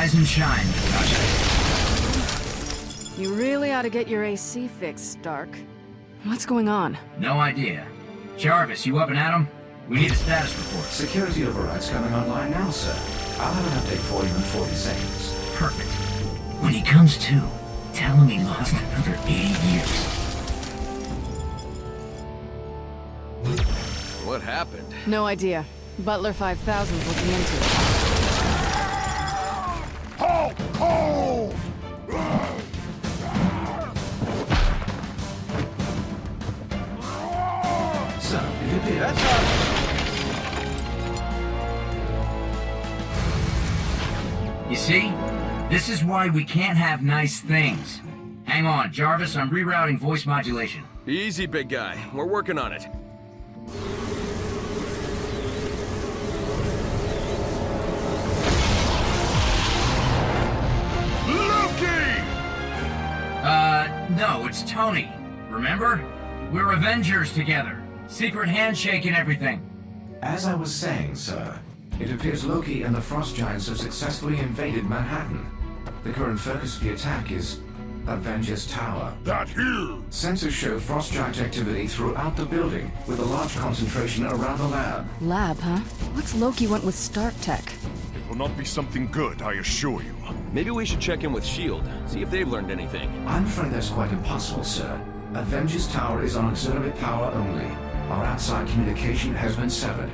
Rise and shine, Natasha. You really ought to get your AC fixed, Stark. What's going on? No idea. Jarvis, you up and at 'em? We need a status report. Security override's coming online now, sir. I'll have an update for you in 40 seconds. Perfect. When he comes to, tell him he lost another 80 years. What happened? No idea. Butler 5000's looking into it. Halt! Hold! Sir, it appears. That's not... You see? This is why we can't have nice things. Hang on, Jarvis, I'm rerouting voice modulation. Easy, big guy. We're working on it. No, it's Tony. Remember? We're Avengers together. Secret handshake and everything. As I was saying, sir, it appears Loki and the Frost Giants have successfully invaded Manhattan. The current focus of the attack is Avengers Tower. That here! Sensors show Frost Giant activity throughout the building, with a large concentration around the lab. Lab, huh? What's Loki want with Stark Tech? It will not be something good, I assure you. Maybe we should check in with S.H.I.E.L.D., see if they've learned anything. I'm afraid that's quite impossible, sir. Avengers Tower is on auxiliary power only. Our outside communication has been severed.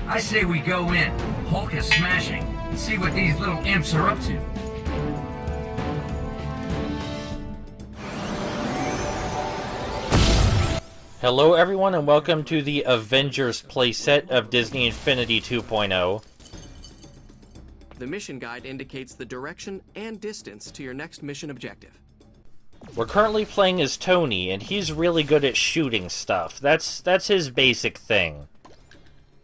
I say we go in, Hulk is smashing, and see what these little imps are up to. Hello everyone and welcome to the Avengers playset of Disney Infinity 2.0. The mission guide indicates the direction and distance to your next mission objective. We're currently playing as Tony, and he's really good at shooting stuff. That's his basic thing.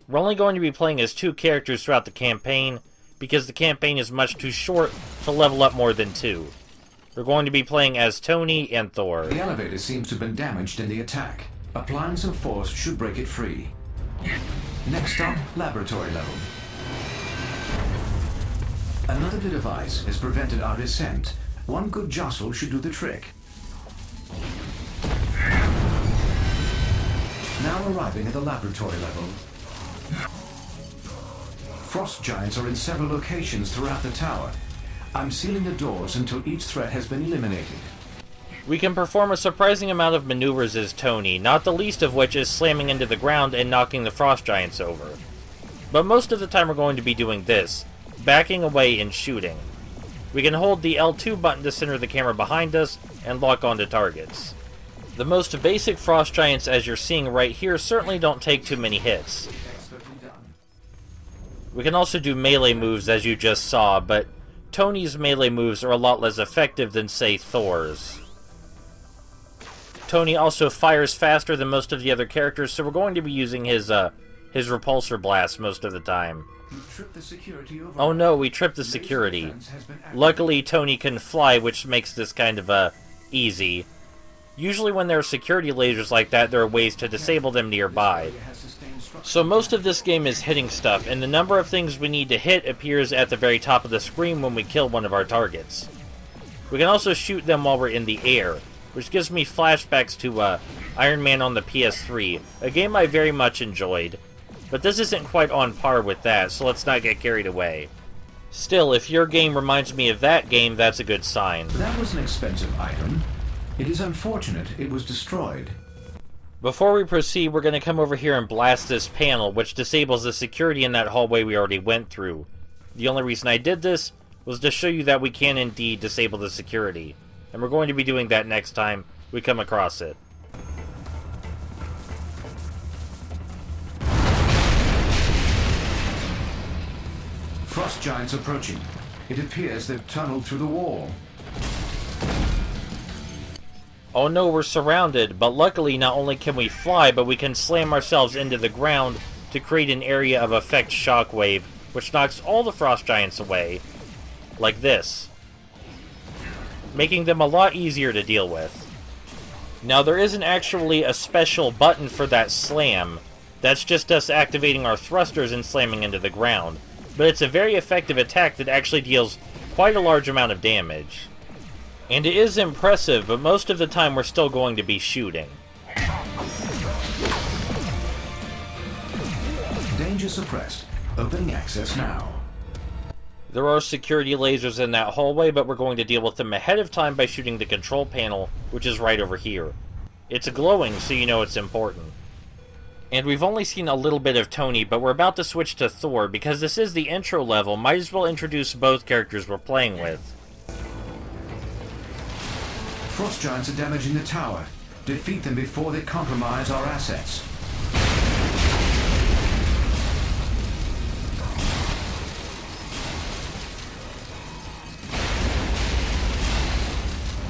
We're only going to be playing as two characters throughout the campaign, because the campaign is much too short to level up more than two. We're going to be playing as Tony and Thor. The elevator seems to have been damaged in the attack. Applying some force should break it free. Next stop, laboratory level. Another bit of ice has prevented our descent. One good jostle should do the trick. Now arriving at the laboratory level. Frost Giants are in several locations throughout the tower. I'm sealing the doors until each threat has been eliminated. We can perform a surprising amount of maneuvers as Tony, not the least of which is slamming into the ground and knocking the Frost Giants over. But most of the time we're going to be doing this, backing away and shooting. We can hold the L2 button to center the camera behind us and lock onto targets. The most basic Frost Giants, as you're seeing right here, certainly don't take too many hits. We can also do melee moves as you just saw, but Tony's melee moves are a lot less effective than, say, Thor's. Tony also fires faster than most of the other characters, so we're going to be using his repulsor blast most of the time. Oh no, we tripped the security. Luckily, Tony can fly, which makes this kind of, easy. Usually when there are security lasers like that, there are ways to disable them nearby. So most of this game is hitting stuff, and the number of things we need to hit appears at the very top of the screen when we kill one of our targets. We can also shoot them while we're in the air, which gives me flashbacks to, Iron Man on the PS3, a game I very much enjoyed. But this isn't quite on par with that, so let's not get carried away. Still, if your game reminds me of that game, that's a good sign. That was an expensive item. It is unfortunate it was destroyed. Before we proceed, we're going to come over here and blast this panel, which disables the security in that hallway we already went through. The only reason I did this was to show you that we can indeed disable the security. And we're going to be doing that next time we come across it. Frost Giants approaching. It appears they've tunneled through the wall. Oh no, we're surrounded, but luckily not only can we fly, but we can slam ourselves into the ground to create an area of effect shockwave, which knocks all the Frost Giants away, like this, making them a lot easier to deal with. Now there isn't actually a special button for that slam, that's just us activating our thrusters and slamming into the ground, but it's a very effective attack that actually deals quite a large amount of damage. And it is impressive, but most of the time we're still going to be shooting. Danger suppressed. Opening access now. There are security lasers in that hallway, but we're going to deal with them ahead of time by shooting the control panel, which is right over here. It's glowing, so you know it's important. And we've only seen a little bit of Tony, but we're about to switch to Thor, because this is the intro level, might as well introduce both characters we're playing with. Frost giants are damaging the tower. Defeat them before they compromise our assets.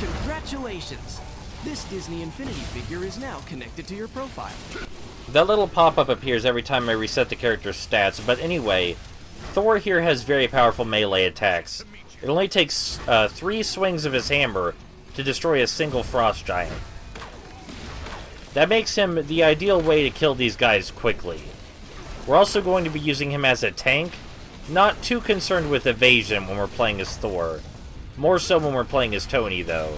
Congratulations! This Disney Infinity figure is now connected to your profile. That little pop-up appears every time I reset the character's stats, but anyway, Thor here has very powerful melee attacks. It only takes 3 swings of his hammer to destroy a single frost giant. That makes him the ideal way to kill these guys quickly. We're also going to be using him as a tank, not too concerned with evasion when we're playing as Thor. More so when we're playing as Tony, though.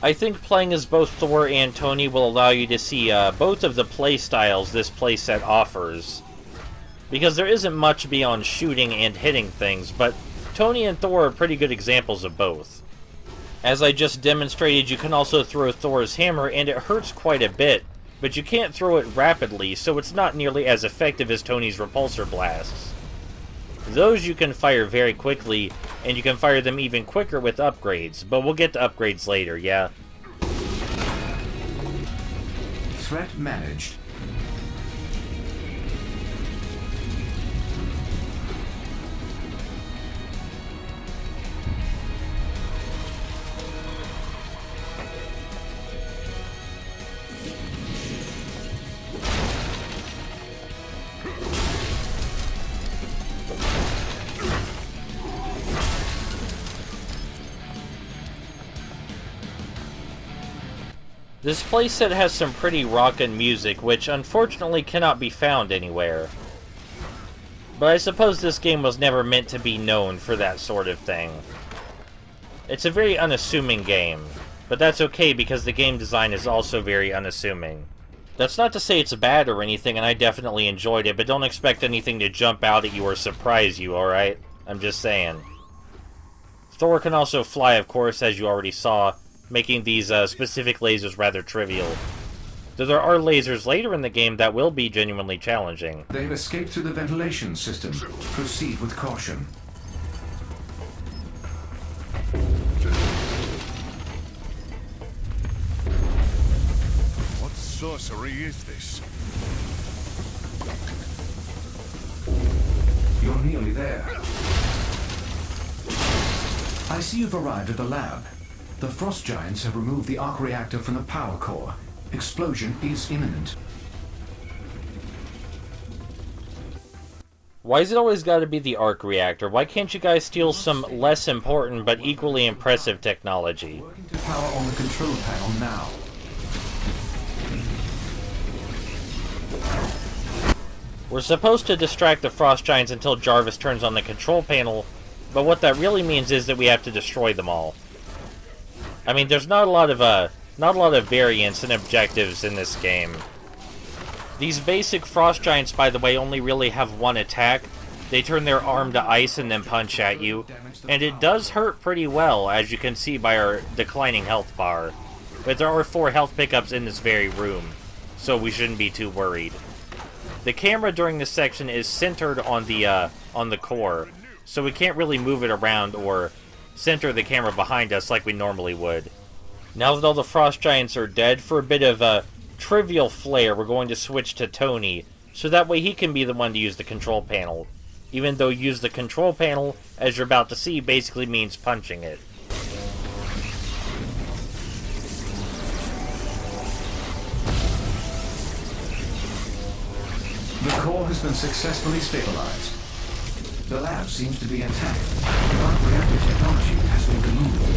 I think playing as both Thor and Tony will allow you to see both of the playstyles this playset offers. Because there isn't much beyond shooting and hitting things, but Tony and Thor are pretty good examples of both. As I just demonstrated, you can also throw Thor's hammer, and it hurts quite a bit, but you can't throw it rapidly, so it's not nearly as effective as Tony's repulsor blasts. Those you can fire very quickly, and you can fire them even quicker with upgrades, but we'll get to upgrades later, yeah? Threat managed. This playset has some pretty rockin' music, which unfortunately cannot be found anywhere. But I suppose this game was never meant to be known for that sort of thing. It's a very unassuming game, but that's okay because the game design is also very unassuming. That's not to say it's bad or anything, and I definitely enjoyed it, but don't expect anything to jump out at you or surprise you, alright? I'm just saying. Thor can also fly, of course, as you already saw, making these specific lasers rather trivial. Though there are lasers later in the game that will be genuinely challenging. They have escaped through the ventilation system. Proceed with caution. What sorcery is this? You're nearly there. I see you've arrived at the lab. The frost giants have removed the arc reactor from the power core. Explosion is imminent. Why is it always got to be the arc reactor? Why can't you guys steal some less important but equally impressive technology? Working to power on the control panel now. We're supposed to distract the frost giants until Jarvis turns on the control panel, but what that really means is that we have to destroy them all. I mean, there's not a lot of variance and objectives in this game. These basic frost giants, by the way, only really have one attack. They turn their arm to ice and then punch at you, and it does hurt pretty well, as you can see by our declining health bar. But there are 4 health pickups in this very room, so we shouldn't be too worried. The camera during this section is centered on the core, so we can't really move it around or center the camera behind us like we normally would. Now that all the frost giants are dead, for a bit of a trivial flair, we're going to switch to Tony, so that way he can be the one to use the control panel. Even though use the control panel, as you're about to see, basically means punching it. The core has been successfully stabilized. The lab seems to be intact. The arc reactor technology has been removed.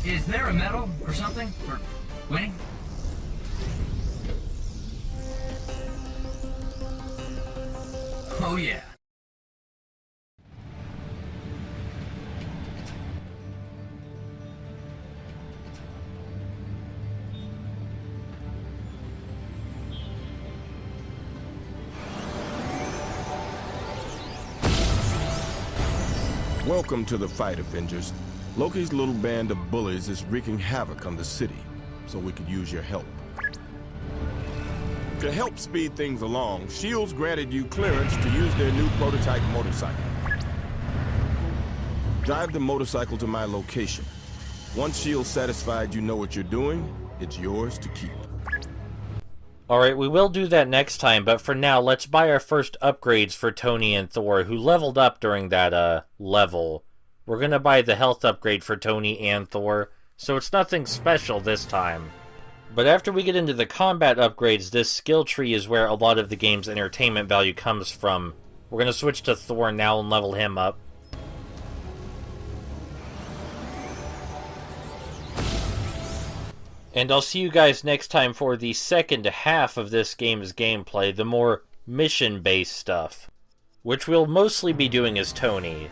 Is there a medal or something? Winning? Oh yeah. Welcome to the fight, Avengers. Loki's little band of bullies is wreaking havoc on the city, so we could use your help. To help speed things along, S.H.I.E.L.D's granted you clearance to use their new prototype motorcycle. Drive the motorcycle to my location. Once S.H.I.E.L's satisfied you know what you're doing, it's yours to keep. Alright, we will do that next time, but for now, let's buy our first upgrades for Tony and Thor, who leveled up during that, level. We're gonna buy the health upgrade for Tony and Thor, so it's nothing special this time. But after we get into the combat upgrades, this skill tree is where a lot of the game's entertainment value comes from. We're gonna switch to Thor now and level him up. And I'll see you guys next time for the second half of this game's gameplay, the more mission-based stuff, which we'll mostly be doing as Tony.